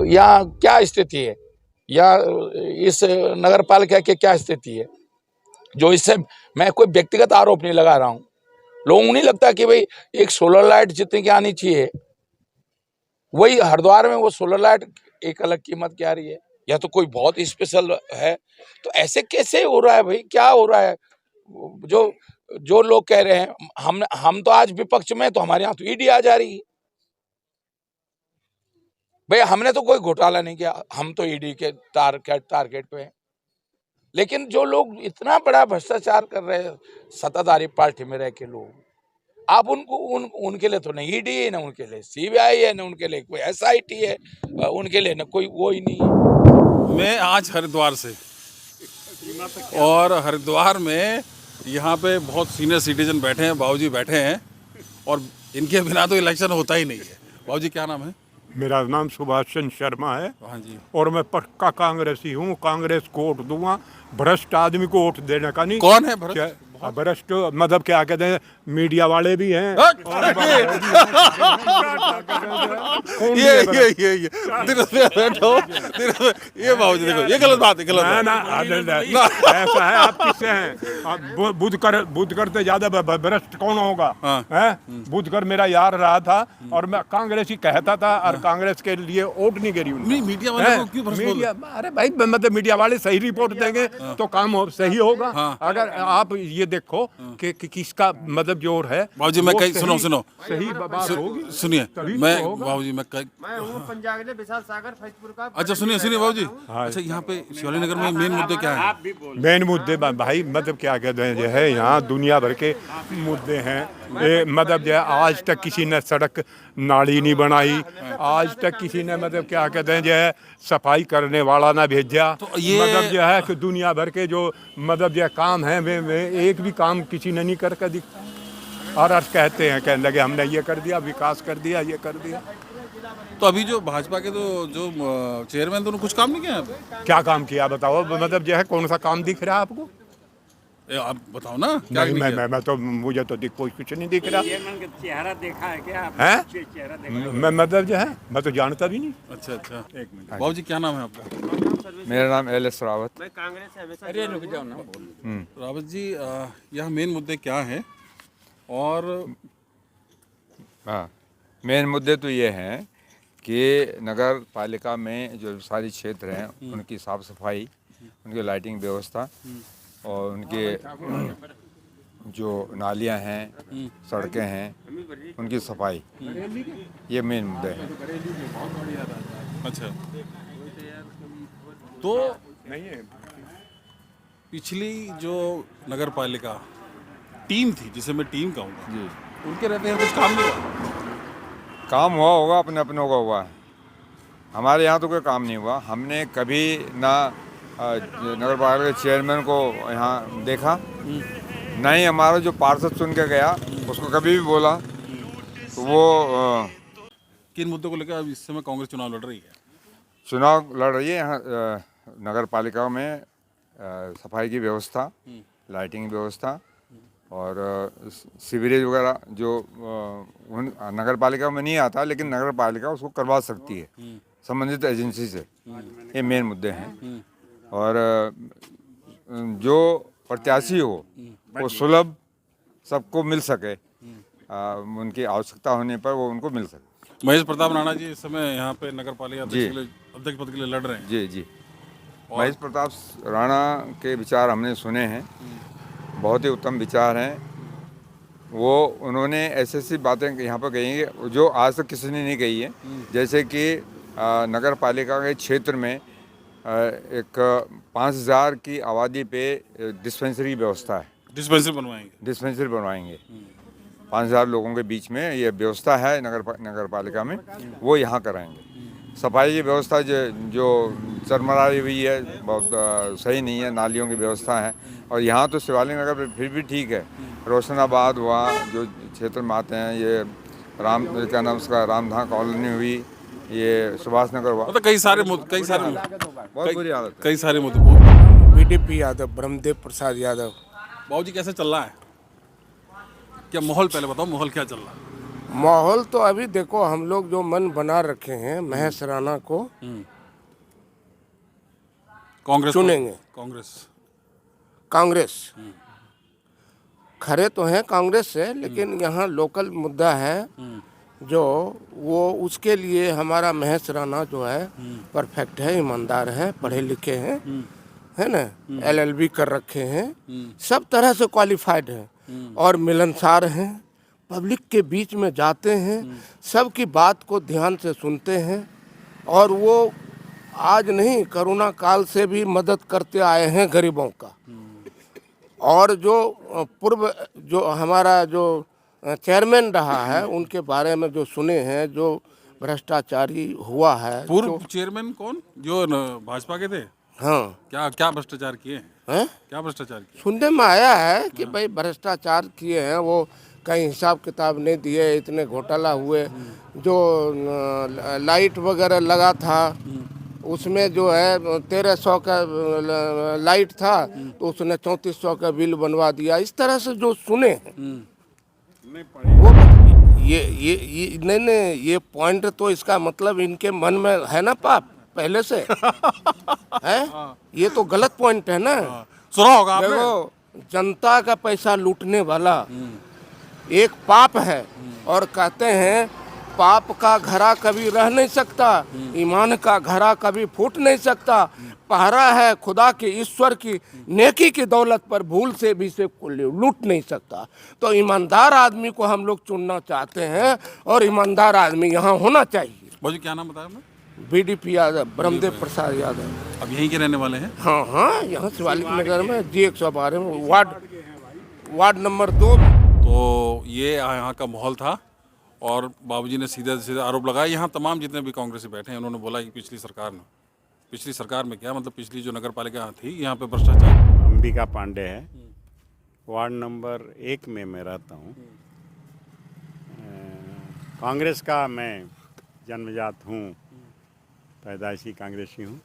यहाँ क्या स्थिति है, या इस नगर पालिका की क्या स्थिति है, जो इससे मैं कोई व्यक्तिगत आरोप नहीं लगा रहा हूँ। लोगों को नहीं लगता कि भाई एक सोलर लाइट जितनी की आनी चाहिए, वही हरिद्वार में वो सोलर लाइट एक अलग कीमत की आ रही है, या तो कोई बहुत स्पेशल है। तो ऐसे कैसे हो रहा है भाई, क्या हो रहा है? जो जो लोग कह रहे हैं, हम तो आज विपक्ष में, तो हमारे यहाँ तो ईडी आ जा रही है। भाई हमने तो कोई घोटाला नहीं किया, हम तो ईडी के टारगेट पे हैं। लेकिन जो लोग इतना बड़ा भ्रष्टाचार कर रहे हैं सत्ताधारी पार्टी में रह के लोग, आप उनके लिए तो नहीं ईडी है, ना उनके लिए सीबीआई है, ना उनके लिए कोई एसआईटी है, उनके लिए ना कोई वो ही नहीं है। मैं आज हरिद्वार से, और हरिद्वार में यहाँ पे बहुत सीनियर सिटीजन बैठे हैं, बाबूजी बैठे हैं, और इनके बिना तो इलेक्शन होता ही नहीं है। बाबूजी क्या नाम है? मेरा नाम सुभाष चंद्र शर्मा है। हाँ जी। और मैं पक्का कांग्रेसी हूँ, कांग्रेस को वोट दूंगा। भ्रष्ट आदमी को वोट देने का नहीं। कौन है भ्रष्ट? भ्रष्ट मतलब क्या कहते हैं, मीडिया वाले भी हैं। ये बाबूजी देखो, ये गलत बात है, गलत बात। ना ऐसा है, आप किससे हैं? आप बुध करते ज्यादा भ्रष्ट कौन होगा? है बुध कर मेरा यार रहा था, और मैं कांग्रेसी कहता था, और कांग्रेस के लिए वोट नहीं गिरी। मीडिया वाले को क्यों भ्रष्ट बोल रहे? अरे भाई, मतलब मीडिया वाले सही रिपोर्ट देंगे तो काम सही होगा। अगर आप ये देखो कि किसका मतलब जोर है। बाबूजी मैं कहीं सुनो सही बात होगी, सुनिए। मैं बाबूजी मैं पंजाब के विशाल सागर फैजपुर का। अच्छा सुनिए बाबूजी। अच्छा यहाँ पे शिवाली नगर में मेन मुद्दे क्या है? मेन मुद्दे भाई मतलब क्या कहते हैं, जो है यहाँ दुनिया भर के मुद्दे हैं। मतलब जो है, आज तक किसी ने सड़क नाली नहीं बनाई, आज तक किसी ने मतलब क्या कहते हैं जो है सफाई करने वाला ना भेजा। तो ये मतलब जो है कि दुनिया भर के जो मतलब जो काम है, वे एक भी काम किसी ने नहीं करके दिखा। और कहते हैं, कहने लगे हमने ये कर दिया, विकास कर दिया, ये कर दिया। तो अभी जो भाजपा के तो जो चेयरमैन, तो कुछ काम नहीं किया? क्या काम किया बताओ? मतलब जो है कौन सा काम दिख रहा है आपको? आप बताओ ना। नहीं, मैं तो मुझे तो कुछ नहीं दिख रहा। चेहरा देखा है क्या? है मैं मतलब जो है मैं तो जानता भी नहीं। अच्छा एक मिनट। बाबूजी क्या नाम है आपका? मेरा नाम एल.एस. रावत। मैं कांग्रेस से हमेशा। अरे रुक जाओ ना। रावत जी, यहाँ मेन मुद्दे क्या हैं? और हाँ, मेन मुद्दे तो ये हैं कि नगर पालिका में जो सारी क्षेत्र हैं उनकी साफ़ सफाई, उनकी लाइटिंग व्यवस्था, और उनके जो नालियां हैं, सड़कें हैं, उनकी सफाई, ये मेन मुद्दे हैं। अच्छा, तो पिछली जो नगर पालिका टीम थी, जिसे मैं टीम कहूँगा जी, उनके रहते हैं कुछ काम नहीं हुआ? काम हुआ होगा, अपनों का हुआ है। हमारे यहाँ तो कोई काम नहीं हुआ। हमने कभी ना नगर पालिका के चेयरमैन को यहाँ देखा, ना ही हमारा जो पार्षद सुन के गया उसको कभी भी बोला। तो वो किन मुद्दों को लेकर अब इस समय कांग्रेस चुनाव लड़ रही है? चुनाव लड़ रही है यहाँ नगर पालिका में सफाई की व्यवस्था, लाइटिंग व्यवस्था, और सीवरेज वगैरह जो नगर पालिका में नहीं आता, लेकिन नगर पालिका उसको करवा सकती है संबंधित एजेंसी से। ये मेन मुद्दे हैं। और जो प्रत्याशी हो वो सुलभ सबको मिल सके, उनकी आवश्यकता होने पर वो उनको मिल सके। महेश प्रताप राणा जी इस समय यहाँ पे नगर पालिका अध्यक्ष पद के लिए लड़ रहे हैं। जी। महेश प्रताप राणा के विचार हमने सुने हैं, बहुत ही उत्तम विचार हैं। वो उन्होंने ऐसी बातें यहाँ पर कही हैं जो आज तक किसी ने नहीं कही है। जैसे कि नगर पालिका के क्षेत्र में एक 5000 की आबादी पे डिस्पेंसरी व्यवस्था है। डिस्पेंसरी बनवाएंगे 5000 लोगों के बीच में ये व्यवस्था है नगर पालिका में, वो यहाँ कराएंगे। सफाई की व्यवस्था जो चरमराई हुई है, बहुत सही नहीं है। नालियों की व्यवस्था है। और यहाँ तो शिवाली नगर पे फिर भी ठीक है। रोशनाबाद हुआ, जो क्षेत्र में आते हैं, ये क्या नाम उसका, रामधाम कॉलोनी हुई, ये सुभाष नगर हुआ, तो कई सारे बहुत बुरी हालत है। कई सारे मुद्दे। बीडीपी यादव, ब्रह्मदेव प्रसाद यादव। बाबूजी कैसे चल रहा है? क्या माहौल, पहले बताओ माहौल क्या चल रहा है? माहौल तो अभी देखो, हम लोग जो मन बना रखे हैं महेश राणा को कांग्रेस चुनेंगे। कांग्रेस खरे तो हैं कांग्रेस से, लेकिन यहाँ लोकल मुद्दा है जो वो उसके लिए हमारा महेश राणा जो है परफेक्ट है, ईमानदार है, पढ़े लिखे हैं, है ना, LLB कर रखे हैं, सब तरह से क्वालिफाइड हैं और मिलनसार हैं, पब्लिक के बीच में जाते हैं, सबकी बात को ध्यान से सुनते हैं और वो आज नहीं, कोरोना काल से भी मदद करते आए हैं गरीबों का। और जो पूर्व जो हमारा जो चेयरमैन रहा है उनके बारे में जो सुने हैं, जो भ्रष्टाचारी हुआ है। पूर्व चेयरमैन कौन, जो भाजपा के थे? हाँ, क्या क्या भ्रष्टाचार किए हैं? क्या भ्रष्टाचार किए? सुनने में आया है कि भाई भ्रष्टाचार किए हैं, वो कहीं हिसाब किताब नहीं दिए, इतने घोटाला हुए, जो लाइट वगैरह लगा था उसमें जो है 1300 का लाइट था तो उसने 3400 का बिल बनवा दिया। इस तरह से जो सुने हैं वो ये नहीं, ये पॉइंट तो इसका मतलब इनके मन में है ना पाप पहले से है, ये तो गलत पॉइंट है ना। सुना होगा आपने? देखो, जनता का पैसा लूटने वाला एक पाप है और कहते हैं पाप का घड़ा कभी रह नहीं सकता, ईमान का घड़ा कभी फूट नहीं सकता। पहरा है खुदा की, ईश्वर की नेकी की दौलत पर भूल से भी से लूट नहीं सकता। तो ईमानदार आदमी को हम लोग चुनना चाहते हैं और ईमानदार आदमी यहाँ होना चाहिए। भाजी क्या नाम बताया आपने? BDP यादव, ब्रह्मदेव प्रसाद यादव। अब यहीं के रहने वाले हैं? हाँ हाँ, यहाँ शिवालिक नगर में G112 में वार्ड नंबर 2। तो ये यहाँ का माहौल था और बाबूजी ने सीधे सीधे आरोप लगाया। यहाँ तमाम जितने भी कांग्रेसी बैठे हैं उन्होंने बोला कि पिछली सरकार में क्या मतलब, पिछली जो नगर पालिका थी यहाँ पे भ्रष्टाचार। अंबिका पांडे है, वार्ड नंबर 1 में मैं रहता हूँ। कांग्रेस का मैं जन्मजात हूँ, पैदाइशी कांग्रेसी हूँ।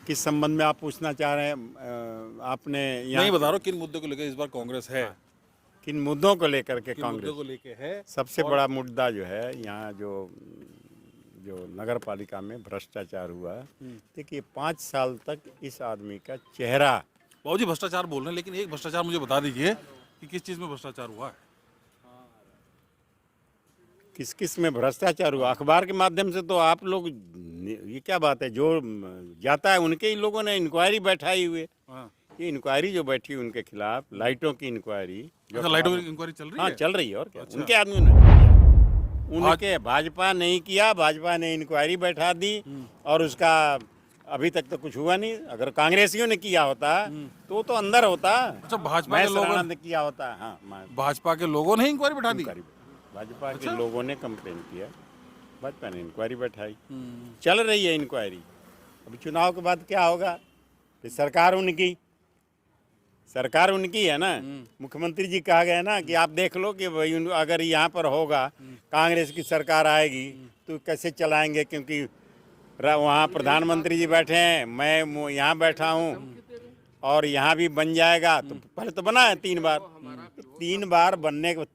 किस संबंध में आप पूछना चाह रहे हैं? आपने यहाँ नहीं बता रहा हूँ किन मुद्दों को लेकर इस बार कांग्रेस है, किन मुद्दों को लेकर के किन मुद्दों कांग्रेस को लेकर है। सबसे बड़ा मुद्दा जो है यहाँ जो नगर पालिका में भ्रष्टाचार हुआ। देखिए 5 साल तक इस आदमी का चेहरा। बाबूजी भ्रष्टाचार बोल रहे हैं, लेकिन एक भ्रष्टाचार मुझे बता दीजिए कि किस चीज़ में भ्रष्टाचार हुआ है? किस किस में भ्रष्टाचार हुआ? अखबार के माध्यम से तो आप लोग, ये क्या बात है, जो जाता है उनके ही लोगों ने इंक्वायरी बैठाई हुए। ये इंक्वायरी जो बैठी उनके खिलाफ, लाइटों की इंक्वायरी। लाइटों की इंक्वायरी चल रही है? हाँ चल रही है। और क्या? अच्छा। उनके आदमी ने किया, उनके भाजपा नहीं किया, भाजपा ने इंक्वायरी बैठा दी और उसका अभी तक तो कुछ हुआ नहीं। अगर कांग्रेसियों ने किया होता तो अंदर होता। अच्छा, भाजपा के लोगों ने किया होता। हाँ, भाजपा के लोगों ने इंक्वायरी बैठा दी। भाजपा के लोगों ने कंप्लेन किया, भाजपा ने इंक्वायरी बैठाई, चल रही है इंक्वायरी। अभी चुनाव के बाद क्या होगा? फिर सरकार उनकी है ना। मुख्यमंत्री जी कहा गया ना कि आप देख लो कि भाई अगर यहाँ पर होगा, कांग्रेस की सरकार आएगी तो कैसे चलाएंगे, क्योंकि वहाँ प्रधानमंत्री जी बैठे हैं, मैं यहाँ बैठा हूँ और यहाँ भी बन जाएगा। तो पहले तो बना है 3 बार बनने के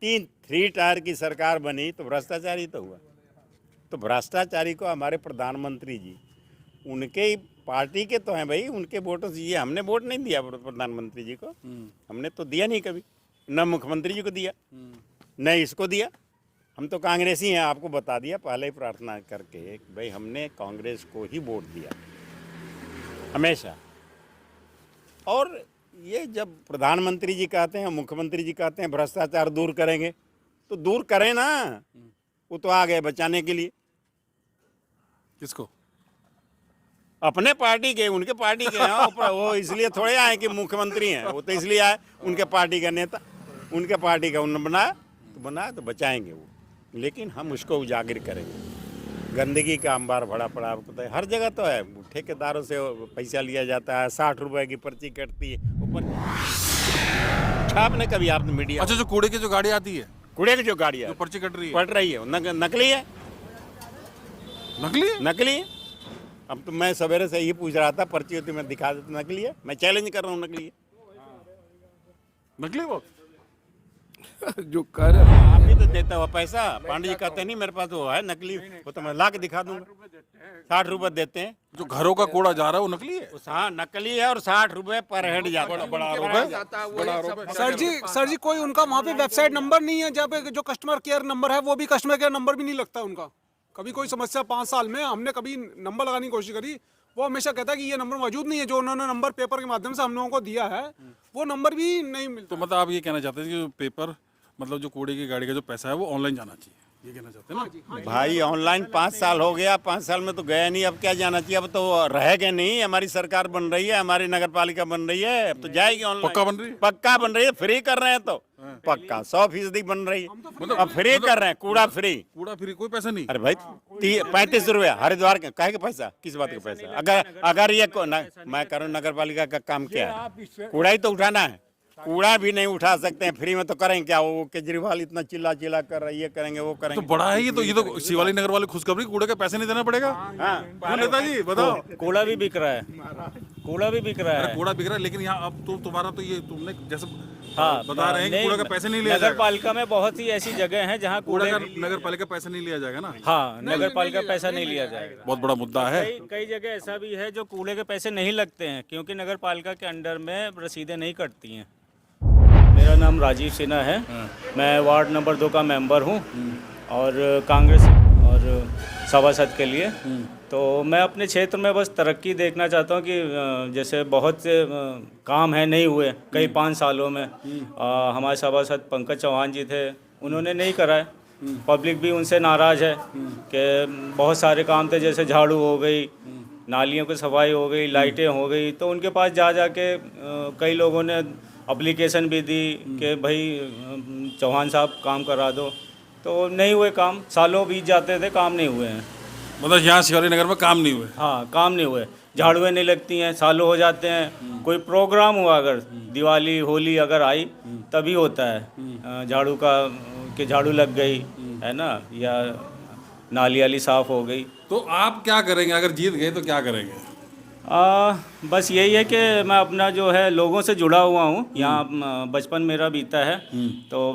3 टायर की सरकार बनी तो भ्रष्टाचारी तो हुआ। तो भ्रष्टाचारी को हमारे प्रधानमंत्री जी, उनके ही पार्टी के तो हैं भाई, उनके वोटों से। ये हमने वोट नहीं दिया प्रधानमंत्री जी को, हमने तो दिया नहीं कभी, न मुख्यमंत्री जी को दिया न इसको दिया। हम तो कांग्रेसी हैं, आपको बता दिया पहले ही प्रार्थना करके भाई हमने कांग्रेस को ही वोट दिया हमेशा। और ये जब प्रधानमंत्री जी कहते हैं, मुख्यमंत्री जी कहते हैं भ्रष्टाचार दूर करेंगे, तो दूर करें ना। वो तो आ गए बचाने के लिए। किसको? अपने पार्टी के, उनके पार्टी के हैं वो इसलिए थोड़े आए कि मुख्यमंत्री हैं, वो तो इसलिए आए उनके पार्टी का नेता, उनके पार्टी का उन्होंने बनाया तो बचाएंगे वो। लेकिन हम उसको उजागर करेंगे। गंदगी का अंबार भरा पड़ा, आपको पता है हर जगह तो है। ठेकेदारों से पैसा लिया जाता है, 60 रुपए की पर्ची कटती है ऊपर। आपने कभी आपने मीडिया? अच्छा, जो कूड़े की जो गाड़ी आती है, कूड़े की जो गाड़ी है, पर्ची कट रही है, पट रही है, नकली है। नकली है। अब तो मैं सवेरे से यही पूछ रहा था, पर्ची होती मैं दिखा देता, नकली है। मैं चैलेंज कर रहा हूँ, नकली है। नकली वो जो कह रहे हैं आप ही तो देता हो पैसा। पांडे जी कहते नहीं मेरे पास वो है नकली, वो तो मैं ला के दिखा दूंगा। 60 रुपए देते हैं। जो घरों का कूड़ा जा रहा है वो नकली है। हाँ नकली है और 60 रुपए पर हेड जाता है। बड़ा आरोप है। सर जी कोई उनका वहाँ पे वेबसाइट नंबर नहीं है, जब जो कस्टमर केयर नंबर है वो भी कस्टमर केयर नंबर भी नहीं लगता उनका। कभी कोई समस्या 5 साल में हमने कभी नंबर लगाने की कोशिश करी, वो हमेशा कहता है कि ये नंबर मौजूद नहीं है। जो उन्होंने नंबर पेपर के माध्यम से हम लोगों को दिया है वो नंबर भी नहीं मिलता। तो मतलब आप ये कहना चाहते हैं कि जो पेपर मतलब जो कूड़े की गाड़ी का जो पैसा है वो ऑनलाइन जाना चाहिए, ये कहना चाहते हैं ना? भाई ऑनलाइन 5 साल हो गया, 5 साल में तो गया नहीं, अब क्या जाना चाहिए? अब तो रहेगा नहीं। हमारी सरकार बन रही है, हमारी नगर पालिका बन रही है, अब तो जाएगी ऑनलाइन। पक्का बन रही है? पक्का बन रही है। फ्री कर रहे हैं तो पक्का 100% बन रही है। अब फ्री कर रहे हैं, कूड़ा फ्री। कूड़ा फ्री, कोई पैसा नहीं। अरे भाई 35 रुपया हरिद्वार का काहे का पैसा, किस बात का पैसा? अगर ये मैं करूँ नगर पालिका का काम क्या है? कूड़ा ही तो उठाना है। कूड़ा भी नहीं उठा सकते हैं, फ्री में तो करेंगे क्या? वो केजरीवाल इतना चिल्ला चिल्ला कर रहा है, ये करेंगे वो करेंगे। तो बड़ा है ये तो शिवाली नगर वाले खुशखबरी, कूड़े के पैसे नहीं देना पड़ेगा। हाँ नेताजी बताओ। कूड़ा भी बिक रहा है, कूड़ा भी बिक रहा है। कूड़ा बिक रहा है, लेकिन यहाँ अब तो तुम्हारा तो ये तुमने जैसे हाँ बता रहे हैं कि कूड़ा का पैसे नहीं लिया नगर जाएगा। पालिका में बहुत सी ऐसी जगह हैं जहाँ कूड़ा कूड़े का नगर पालिका पैसा नहीं लिया जाएगा ना? हाँ नगर पालिका पैसा नहीं लिया जाएगा। बहुत बड़ा मुद्दा है। कई जगह ऐसा भी है जो कूड़े के पैसे नहीं लगते हैं, क्योंकि नगर पालिका के अंडर में रसीदें नहीं कटती हैं। मेरा नाम राजीव सिन्हा है। मैं वार्ड नंबर 2 का मेंबर हूँ और कांग्रेस और सभासद के लिए। तो मैं अपने क्षेत्र में बस तरक्की देखना चाहता हूँ कि जैसे बहुत से काम है नहीं हुए कई 5 सालों में। हमारे सभासद पंकज चौहान जी थे, उन्होंने नहीं कराए। पब्लिक भी उनसे नाराज़ है कि बहुत सारे काम थे, जैसे झाड़ू हो गई, नालियों की सफाई हो गई, लाइटें हो गई। तो उनके पास जा के कई लोगों ने एप्लीकेशन भी दी कि भाई चौहान साहब काम करा दो, तो नहीं हुए काम। सालों बीत जाते थे, काम नहीं हुए हैं। मतलब यहाँ शिवाली नगर में काम नहीं हुए? हाँ काम नहीं हुए। झाड़ुएँ नहीं लगती हैं, सालों हो जाते हैं। कोई प्रोग्राम हुआ, अगर दिवाली होली अगर आई तभी होता है झाड़ू का, कि झाड़ू लग गई है ना, या नाली वाली साफ़ हो गई। तो आप क्या करेंगे अगर जीत गए तो क्या करेंगे? बस यही है कि मैं अपना जो है लोगों से जुड़ा हुआ हूँ। यहाँ बचपन मेरा बीता है, तो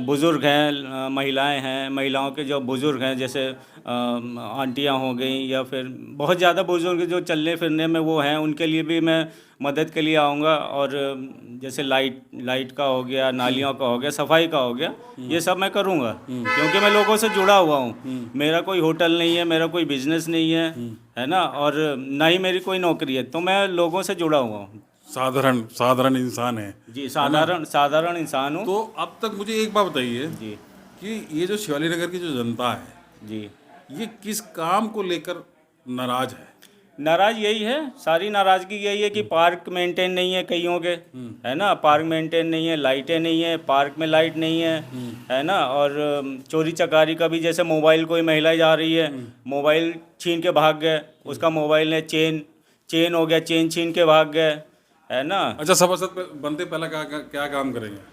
बुज़ुर्ग हैं, महिलाएं हैं, महिलाओं के जो बुज़ुर्ग हैं जैसे आंटियाँ हो गई, या फिर बहुत ज़्यादा बुज़ुर्ग जो चलने फिरने में वो हैं, उनके लिए भी मैं मदद के लिए आऊँगा। और जैसे लाइट का हो गया, नालियों का हो गया, सफाई का हो गया, ये सब मैं करूँगा, क्योंकि मैं लोगों से जुड़ा हुआ हूँ। मेरा कोई होटल नहीं है, मेरा कोई बिजनेस नहीं है ना, और ना ही मेरी कोई नौकरी है, तो मैं लोगों से जुड़ा हुआ हूँ। साधारण इंसान है जी, साधारण इंसान हूँ। तो अब तक मुझे एक बात बताइए जी कि ये जो शिवाली नगर की जो जनता है जी, ये किस काम को लेकर नाराज है? नाराज यही है, सारी नाराज़गी यही है कि पार्क मेंटेन नहीं है कईयों के, है ना, पार्क मेंटेन नहीं है, लाइटें नहीं है, पार्क में लाइट नहीं है ना। और चोरी चकारी का भी, जैसे मोबाइल कोई महिला जा रही है, मोबाइल छीन के भाग गए, उसका मोबाइल है, चेन हो गया, चेन छीन के भाग गए, है ना। अच्छा, सभासद बनते पहला क्या काम करेंगे?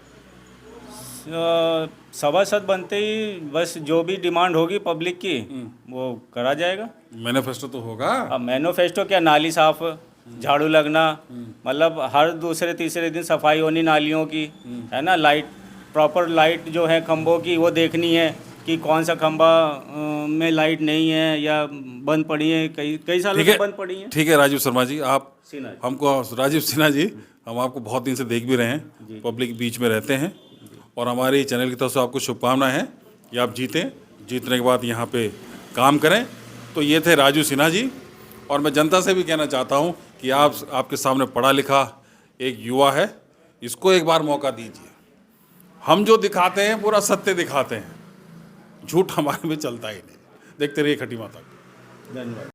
सभासद बनते ही बस जो भी डिमांड होगी पब्लिक की वो करा जाएगा। मैनिफेस्टो तो होगा। अब मैनिफेस्टो क्या, नाली साफ, झाड़ू लगना, मतलब हर दूसरे तीसरे दिन सफाई होनी नालियों की, है ना। लाइट, प्रॉपर लाइट जो है खंभों की वो देखनी है कि कौन सा खंभा में लाइट नहीं है या बंद पड़ी है, कई सालों से बंद पड़ी है। ठीक है राजीव शर्मा जी, आप सिन्हा जी। हमको राजीव सिन्हा जी, हम आपको बहुत दिन से देख भी रहे हैं, पब्लिक बीच में रहते हैं, और हमारे चैनल की तरफ से आपको शुभकामनाएं हैं कि आप जीतें, जीतने के बाद यहाँ पे काम करें। तो ये थे राजू सिन्हा जी, और मैं जनता से भी कहना चाहता हूँ कि आपके सामने पढ़ा लिखा एक युवा है, इसको एक बार मौका दीजिए। हम जो दिखाते हैं पूरा सत्य दिखाते हैं, झूठ हमारे में चलता ही नहीं। देखते रहिए खटी माता। धन्यवाद।